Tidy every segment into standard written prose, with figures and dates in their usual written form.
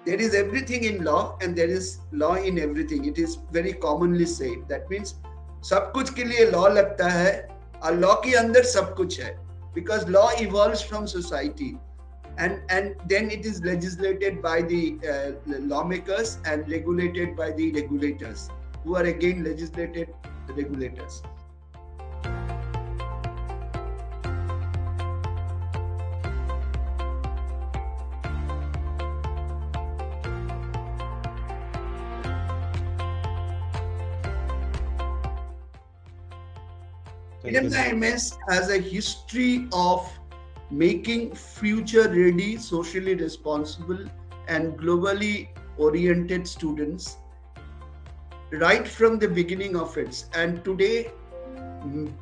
There is everything in law and there is law in everything. It is very commonly said. That means सब कुछ के लिए law लगता है और law के अंदर सब कुछ है, because law evolves from society and then it is legislated by the lawmakers and regulated by the regulators, who are again legislated regulators. NMIMS has a history of making future-ready, socially responsible, and globally oriented students right from the beginning of it. And today,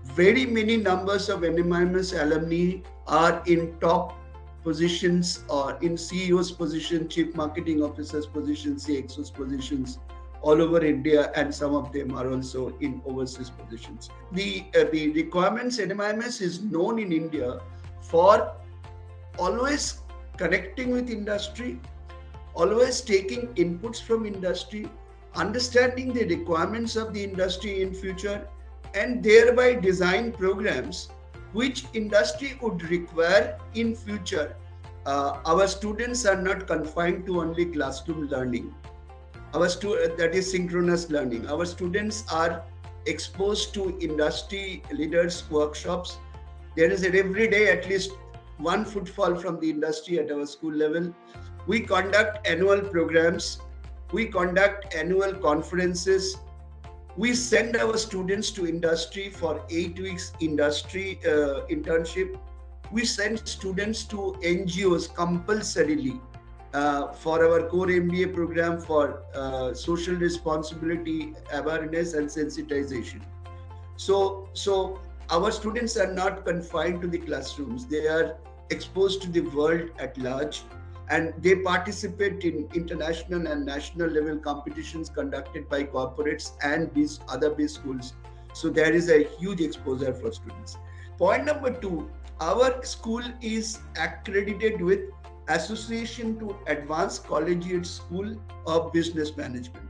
very many numbers of NMIMS alumni are in top positions or in CEO's position, Chief Marketing Officer's position, CXO's positions all over India, and some of them are also in overseas positions. The requirements, NMIMS is known in India for always connecting with industry, always taking inputs from industry, understanding the requirements of the industry in future, and thereby design programs which industry would require in future. Our students are not confined to only classroom learning. That is synchronous learning. Our students are exposed to industry leaders workshops. There is every day at least one footfall from the industry at our school level. We conduct annual programs. We conduct annual conferences. We send our students to industry for 8 weeks industry internship. We send students to NGOs compulsorily for our core MBA program for social responsibility, awareness, and sensitization. So our students are not confined to the classrooms. They are exposed to the world at large, and they participate in international and national level competitions conducted by corporates and these other base schools. So there is a huge exposure for students. Point number 2, our school is accredited with Association to Advanced Collegiate School of Business Management.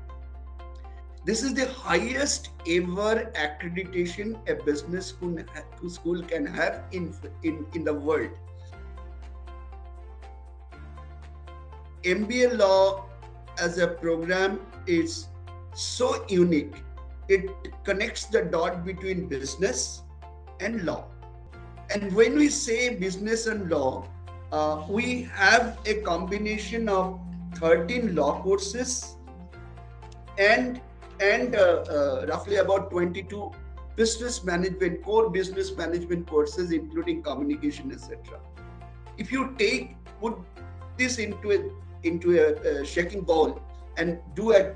This is the highest ever accreditation a business school can have in the world. MBA law as a program is so unique. It connects the dot between business and law. And when we say business and law, we have a combination of 13 law courses and roughly about 22 core business management courses, including communication, etc. If you put this into a shaking bowl and do a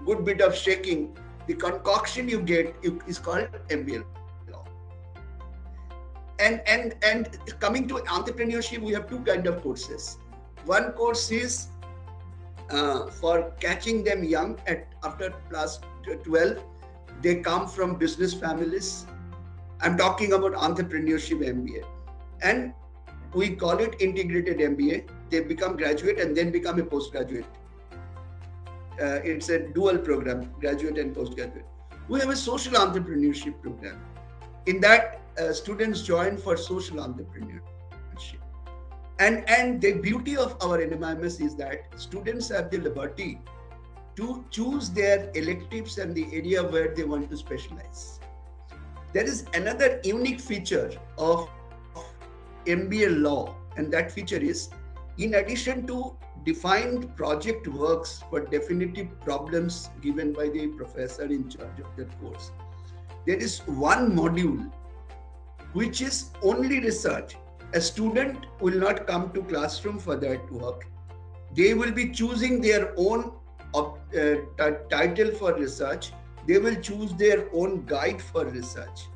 good bit of shaking, the concoction you get is called MBA law. And coming to entrepreneurship, we have 2 kinds of courses. One course is for catching them young after class 12. They come from business families. I'm talking about entrepreneurship MBA. And we call it integrated MBA. They become graduate and then become a postgraduate. It's a dual program, graduate and postgraduate. We have a social entrepreneurship program. In that, students join for social entrepreneurship. And the beauty of our NMIMS is that students have the liberty to choose their electives and the area where they want to specialize. There is another unique feature of MBA law, and that feature is, in addition to defined project works for definitive problems given by the professor in charge of that course, there is one module which is only research. A student will not come to classroom for that work. They will be choosing their own title for research. They will choose their own guide for research.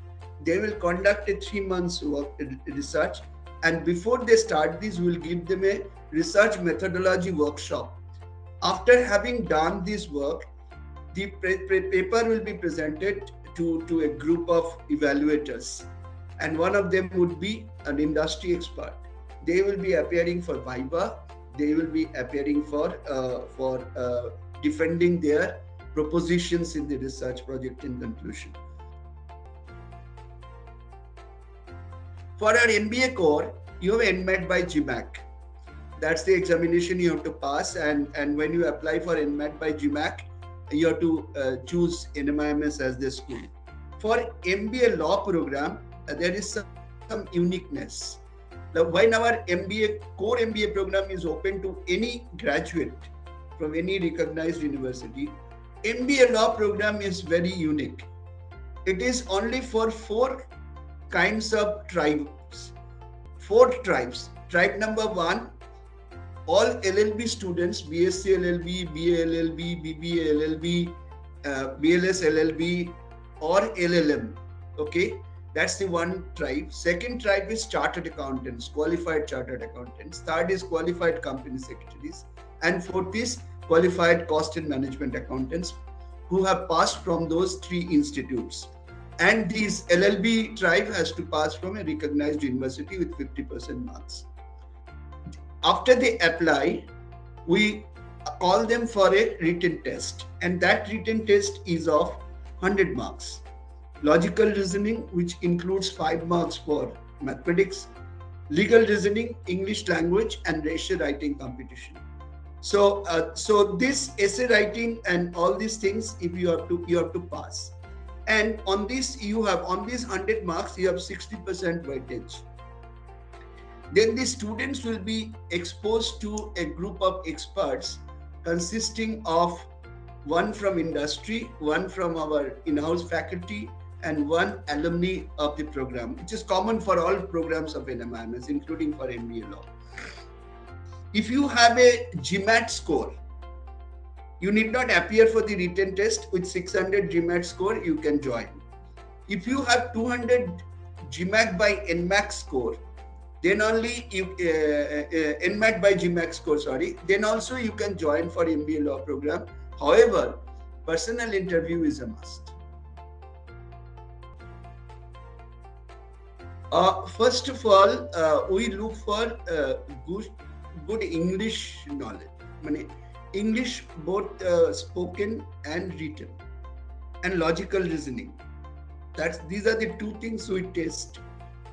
They will conduct a 3 months work research, and before they start this, we will give them a research methodology workshop. After having done this work, the paper will be presented to a group of evaluators, and one of them would be an industry expert. They will be appearing for Viva. they will be appearing for defending their propositions in the research project in conclusion. For our MBA core, you have NMAT by GMAC. That's the examination you have to pass, and when you apply for NMAT by GMAC, you have to choose NMIMS as the school. For MBA law program, there is some uniqueness. When our core MBA program is open to any graduate from any recognized university, MBA law program is very unique. It is only for 4 kinds of tribes. 4 tribes. Tribe number 1, all LLB students, BSc LLB, BA LLB, BBA LLB, BLS LLB, or LLM. Okay, that's the 1 tribe. Second tribe is chartered accountants, qualified chartered accountants. Third is qualified company secretaries, and 4th is qualified cost and management accountants who have passed from those 3 institutes. And this LLB tribe has to pass from a recognized university with 50% marks. After they apply, we call them for a written test, and that written test is of 100 marks. Logical reasoning, which includes 5 marks for mathematics, legal reasoning, English language, and essay writing competition. So this essay writing and all these things, if you have to pass. And on this, on these 100 marks, you have 60% weightage. Then the students will be exposed to a group of experts consisting of 1 from industry, 1 from our in-house faculty, and 1 alumni of the program, which is common for all programs of NMIMS, including for MBA law. If you have a GMAT score, you need not appear for the written test. With 600 GMAT score, you can join. If you have 200 GMAT by NMAC score, then only you NMAT by GMAT score, then also you can join for MBA law program. However, personal interview is a must. First of all, we look for good English knowledge. English both spoken and written, and logical reasoning. These are the 2 things we test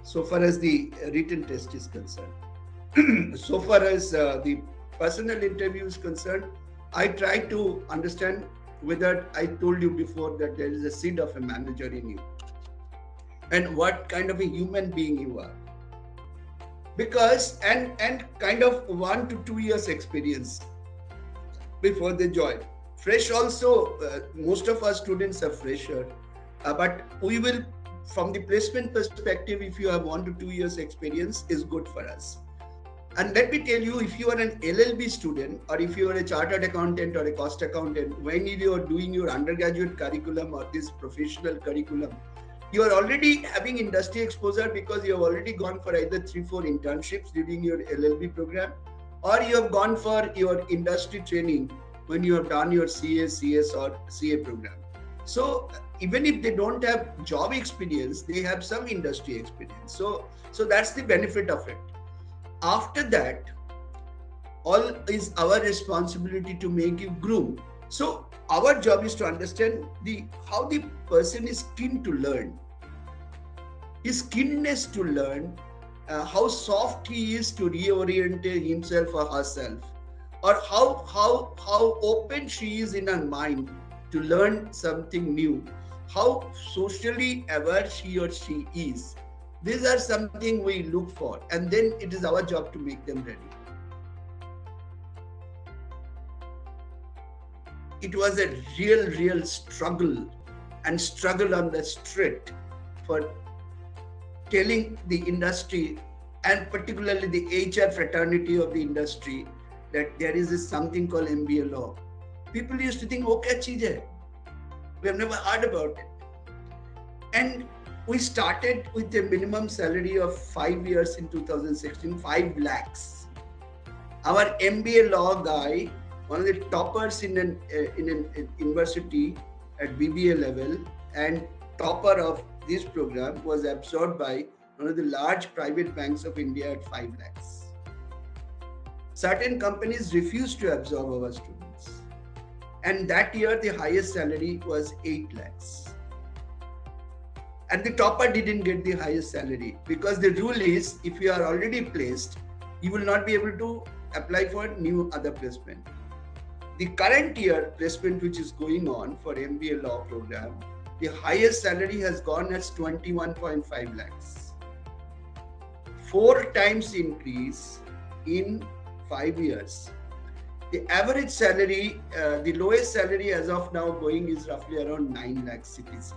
so far as the written test is concerned. So far as the personal interview is concerned, I try to understand whether I told you before that there is a seed of a manager in you, and what kind of a human being you are. Because and kind of 1 to 2 years experience before they join. Fresh also, most of our students are fresher, but we will, from the placement perspective, if you have 1 to 2 years experience, is good for us. And let me tell you, if you are an LLB student, or if you are a chartered accountant or a cost accountant, when you are doing your undergraduate curriculum or this professional curriculum, you are already having industry exposure because you have already gone for either 3-4 internships during your LLB program, or you have gone for your industry training when you have done your CA, CS or CA program. So even if they don't have job experience, they have some industry experience. So that's the benefit of it. After that, all is our responsibility to make you groom. So our job is to understand how the person is keen to learn, his keenness to learn, how soft he is to reorient himself or herself, or how open she is in her mind to learn something new, how socially aware he or she is. These are something we look for, and then it is our job to make them ready. It was a real struggle on the street for telling the industry, and particularly the HR fraternity of the industry, that there is something called MBA law. People used to think, okay, cheez hai. We have never heard about it. And we started with a minimum salary of 5 years in 2016, 5 lakhs. Our MBA law guy, one of the toppers in an university at BBA level and topper of this program, was absorbed by one of the large private banks of India at 5 lakhs. certain companies refused to absorb our students. And that year, the highest salary was 8 lakhs. And the topper didn't get the highest salary because the rule is if you are already placed, you will not be able to apply for new other placement. The current year placement which is going on for MBA law program, the highest salary has gone as 21.5 lakhs. 4 times increase in 5 years. The average salary, the lowest salary as of now going is roughly around 9 lakhs CTC.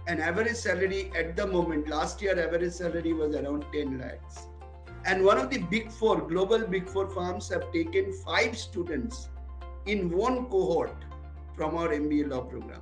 And average salary at the moment, last year average salary was around 10 lakhs. And one of the global big four firms have taken 5 students in one cohort from our MBA law program.